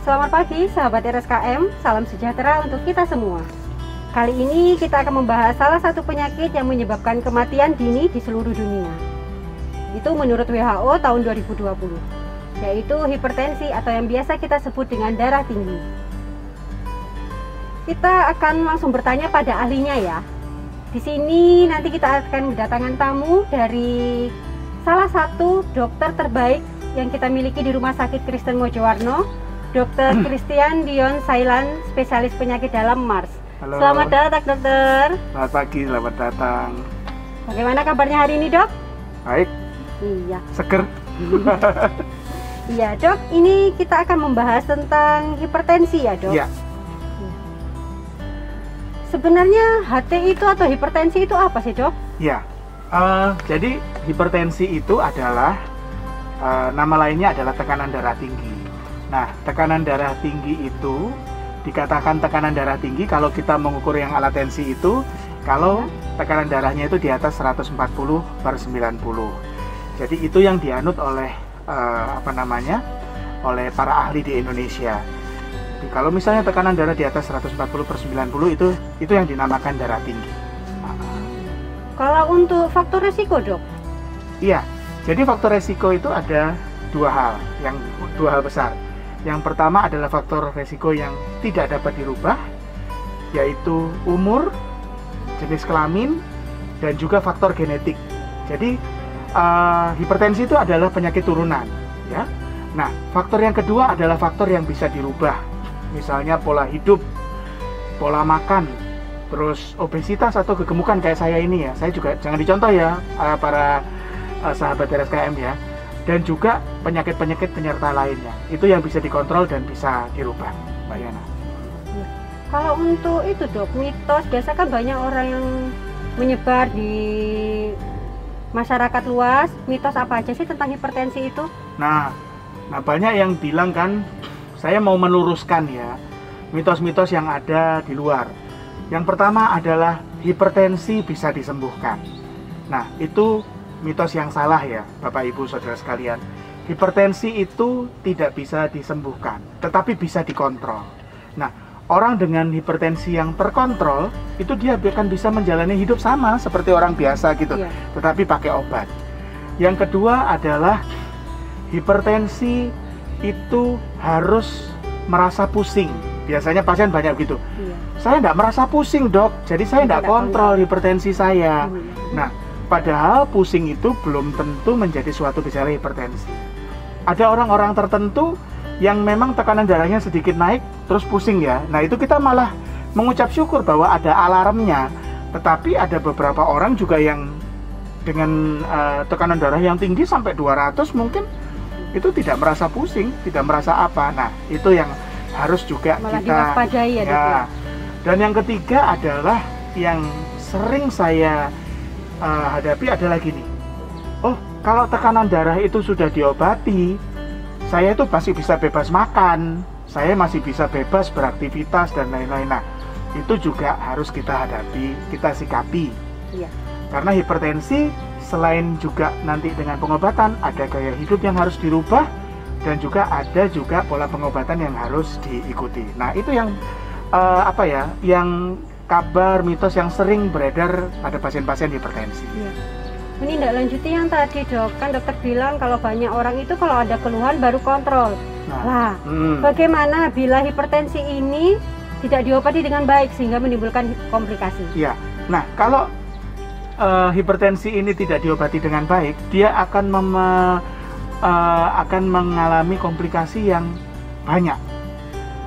Selamat pagi sahabat RSKM, salam sejahtera untuk kita semua. Kali ini kita akan membahas salah satu penyakit yang menyebabkan kematian dini di seluruh dunia. Itu menurut WHO tahun 2020, yaitu hipertensi atau yang biasa kita sebut dengan darah tinggi. Kita akan langsung bertanya pada ahlinya ya. Di sini nanti kita akan mendatangkan tamu dari salah satu dokter terbaik yang kita miliki di Rumah Sakit Kristen Mojowarno, Dr. Christian Dion Sailan, spesialis penyakit dalam Mars. Halo. Selamat datang dokter. Selamat pagi, selamat datang. Bagaimana kabarnya hari ini dok? Baik. Iya. Seger. Iya dok, ini kita akan membahas tentang hipertensi ya dok? Iya. Sebenarnya HT itu atau hipertensi itu apa sih dok? Iya. Jadi hipertensi itu adalah nama lainnya adalah tekanan darah tinggi. Nah, tekanan darah tinggi itu dikatakan tekanan darah tinggi kalau kita mengukur yang alat tensi itu kalau tekanan darahnya itu di atas 140/90. Jadi itu yang dianut oleh oleh para ahli di Indonesia. Jadi, kalau misalnya tekanan darah di atas 140/90 itu yang dinamakan darah tinggi. Kalau untuk faktor resiko dok? Iya. Jadi faktor resiko itu ada dua hal besar. Yang pertama adalah faktor resiko yang tidak dapat dirubah, yaitu umur, jenis kelamin, dan juga faktor genetik. Jadi hipertensi itu adalah penyakit turunan, ya. Nah, faktor yang kedua adalah faktor yang bisa dirubah, misalnya pola hidup, pola makan, terus obesitas atau kegemukan kayak saya ini ya. Saya juga jangan dicontoh ya para sahabat RSKM ya. Dan juga penyakit-penyakit penyerta lainnya itu yang bisa dikontrol dan bisa dirubah, Mbak Yana. Ya. Kalau untuk itu dok, mitos biasa kan banyak orang yang menyebar di masyarakat luas. Mitos apa aja sih tentang hipertensi itu? Nah banyak yang bilang kan, saya mau meluruskan ya mitos-mitos yang ada di luar. Yang pertama adalah hipertensi bisa disembuhkan. Nah itu mitos yang salah ya Bapak Ibu Saudara sekalian. Hipertensi itu tidak bisa disembuhkan, tetapi bisa dikontrol. Nah, orang dengan hipertensi yang terkontrol itu dia akan bisa menjalani hidup sama seperti orang biasa gitu, tetapi pakai obat. Yang kedua adalah hipertensi itu harus merasa pusing. Biasanya pasien banyak gitu. Saya tidak merasa pusing dok, jadi saya tidak kontrol hipertensi saya. Nah, padahal pusing itu belum tentu menjadi suatu gejala hipertensi. Ada orang-orang tertentu yang memang tekanan darahnya sedikit naik terus pusing ya. Nah itu kita malah mengucap syukur bahwa ada alarmnya. Tetapi ada beberapa orang juga yang dengan tekanan darah yang tinggi sampai 200 mungkin itu tidak merasa pusing, tidak merasa apa. Nah itu yang harus juga malah kita diwaspadai ya. Dan yang ketiga adalah yang sering saya hadapi adalah gini. Oh, kalau tekanan darah itu sudah diobati, saya itu masih bisa bebas makan, saya masih bisa bebas beraktivitas dan lain-lain. Nah, itu juga harus kita hadapi, kita sikapi. Iya. Karena hipertensi selain juga nanti dengan pengobatan, ada gaya hidup yang harus dirubah dan juga ada juga pola pengobatan yang harus diikuti. Nah, itu yang yang kabar mitos yang sering beredar pada pasien-pasien hipertensi. Iya. Menindaklanjuti yang tadi dok, kan dokter bilang kalau banyak orang itu kalau ada keluhan baru kontrol. Bagaimana bila hipertensi ini tidak diobati dengan baik sehingga menimbulkan komplikasi? Iya. Nah, kalau hipertensi ini tidak diobati dengan baik, dia akan mengalami komplikasi yang banyak.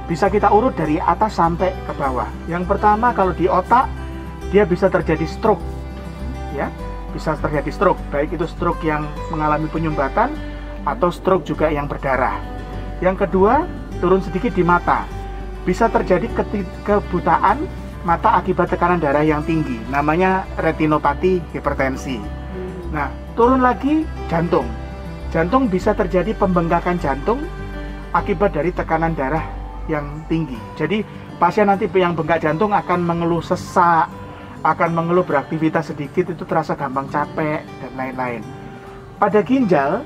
Bisa kita urut dari atas sampai ke bawah. Yang pertama kalau di otak dia bisa terjadi stroke, ya, bisa terjadi stroke, baik itu stroke yang mengalami penyumbatan atau stroke juga yang berdarah. Yang kedua turun sedikit di mata, bisa terjadi kebutaan mata akibat tekanan darah yang tinggi, namanya retinopati hipertensi. Nah turun lagi jantung, jantung bisa terjadi pembengkakan jantung akibat dari tekanan darah yang tinggi. Jadi pasien nanti yang bengkak jantung akan mengeluh sesak, akan mengeluh beraktivitas sedikit itu terasa gampang capek dan lain-lain. Pada ginjal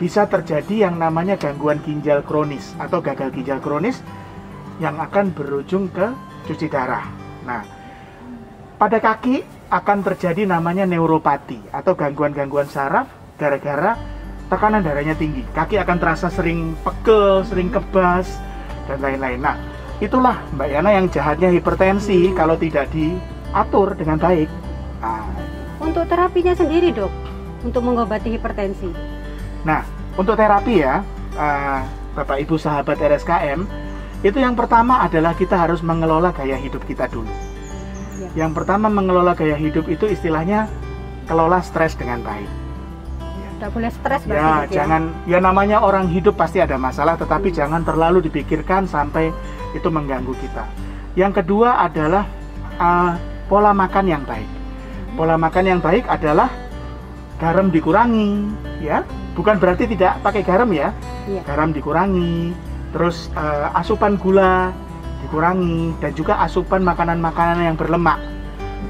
bisa terjadi yang namanya gangguan ginjal kronis atau gagal ginjal kronis yang akan berujung ke cuci darah. Nah, pada kaki akan terjadi namanya neuropati atau gangguan-gangguan saraf gara-gara tekanan darahnya tinggi. Kaki akan terasa sering pegel, sering kebas, dan lain-lain. Nah, itulah Mbak Yana yang jahatnya hipertensi kalau tidak diatur dengan baik. Nah, untuk terapinya sendiri dok, untuk mengobati hipertensi. Nah, untuk terapi ya, Bapak Ibu sahabat RSKM, itu yang pertama adalah kita harus mengelola gaya hidup kita dulu. Ya. Yang pertama mengelola gaya hidup itu istilahnya kelola stres dengan baik. Tidak boleh stres berarti ya, ya. Jangan, ya namanya orang hidup pasti ada masalah, tetapi jangan terlalu dipikirkan sampai itu mengganggu kita. Yang kedua adalah pola makan yang baik. Pola makan yang baik adalah garam dikurangi, ya. Bukan berarti tidak pakai garam ya. Garam dikurangi, terus asupan gula dikurangi, dan juga asupan makanan-makanan yang berlemak.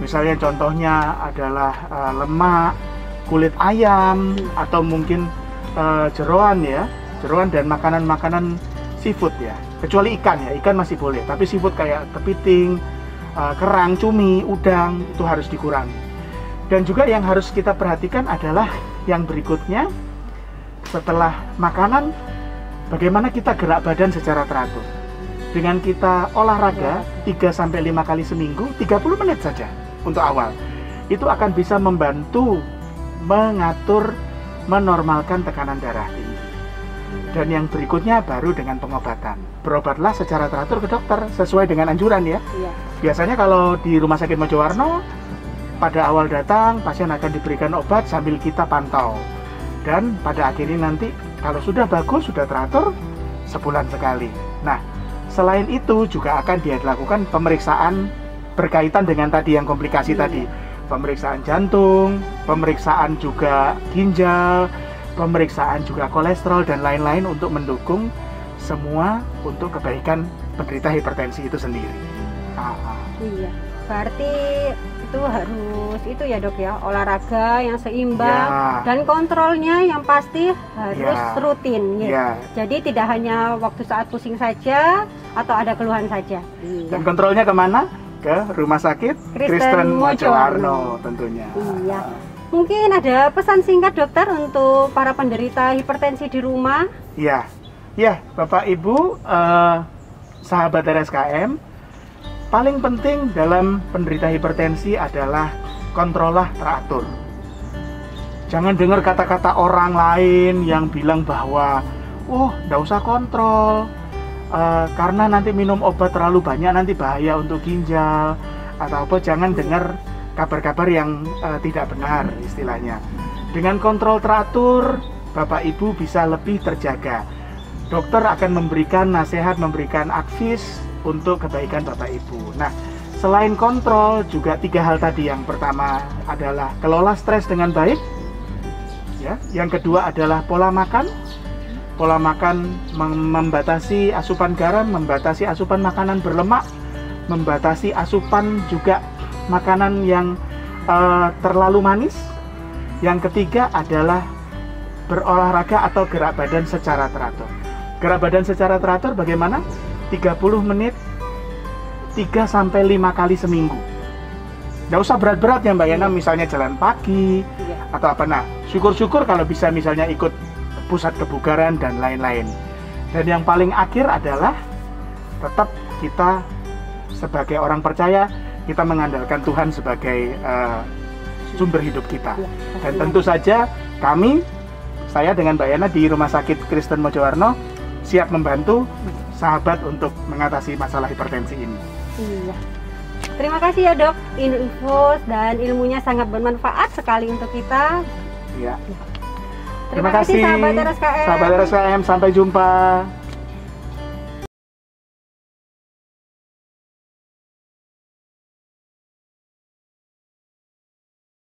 Misalnya contohnya adalah lemak, kulit ayam, atau mungkin jeroan ya, jeroan dan makanan-makanan seafood ya. Kecuali ikan ya, ikan masih boleh, tapi seafood kayak kepiting, kerang, cumi, udang itu harus dikurangi. Dan juga yang harus kita perhatikan adalah yang berikutnya, setelah makanan, bagaimana kita gerak badan secara teratur. Dengan kita olahraga 3-5 kali seminggu, 30 menit saja untuk awal. Itu akan bisa membantu mengatur, menormalkan tekanan darah tinggi. Dan yang berikutnya baru dengan pengobatan. Berobatlah secara teratur ke dokter sesuai dengan anjuran ya. Biasanya kalau di Rumah Sakit Mojowarno, pada awal datang pasien akan diberikan obat sambil kita pantau. Dan pada akhirnya nanti kalau sudah bagus, sudah teratur, sebulan sekali. Nah, selain itu juga akan dilakukan pemeriksaan berkaitan dengan tadi yang komplikasi tadi. Pemeriksaan jantung, pemeriksaan juga ginjal, pemeriksaan juga kolesterol dan lain-lain untuk mendukung semua untuk kebaikan penderita hipertensi itu sendiri. Iya, berarti itu harus itu ya dok ya, olahraga yang seimbang dan kontrolnya yang pasti harus rutin ya. Jadi tidak hanya waktu saat pusing saja atau ada keluhan saja. Dan kontrolnya kemana? Ke Rumah Sakit Kristen Mojowarno tentunya. Iya. Mungkin ada pesan singkat dokter untuk para penderita hipertensi di rumah? Iya, Bapak Ibu, sahabat RSKM, paling penting dalam penderita hipertensi adalah kontrollah teratur. Jangan dengar kata-kata orang lain yang bilang bahwa, nggak usah kontrol, karena nanti minum obat terlalu banyak nanti bahaya untuk ginjal, atau apa. Jangan dengar kabar-kabar yang tidak benar istilahnya. Dengan kontrol teratur, Bapak Ibu bisa lebih terjaga. Dokter akan memberikan nasihat, memberikan advice untuk kebaikan Bapak Ibu. Nah, selain kontrol juga 3 hal tadi. Yang pertama adalah kelola stres dengan baik. Ya, yang kedua adalah pola makan. Pola makan membatasi asupan garam, membatasi asupan makanan berlemak, membatasi asupan juga makanan yang terlalu manis. Yang ketiga adalah berolahraga atau gerak badan secara teratur. Gerak badan secara teratur bagaimana? 30 menit 3-5 kali seminggu. Nggak usah berat-berat ya Mbak Yana, misalnya jalan pagi atau apa. Nah, syukur-syukur kalau bisa misalnya ikut pusat kebugaran dan lain-lain. Dan yang paling akhir adalah tetap kita sebagai orang percaya, kita mengandalkan Tuhan sebagai sumber hidup kita. Dan tentu saja saya dengan Mbak Yana di Rumah Sakit Kristen Mojowarno siap membantu sahabat untuk mengatasi masalah hipertensi ini. Iya. Terima kasih ya dok, info dan ilmunya sangat bermanfaat sekali untuk kita. Iya. Terima kasih sahabat RSKM. Sahabat RSKM, sampai jumpa.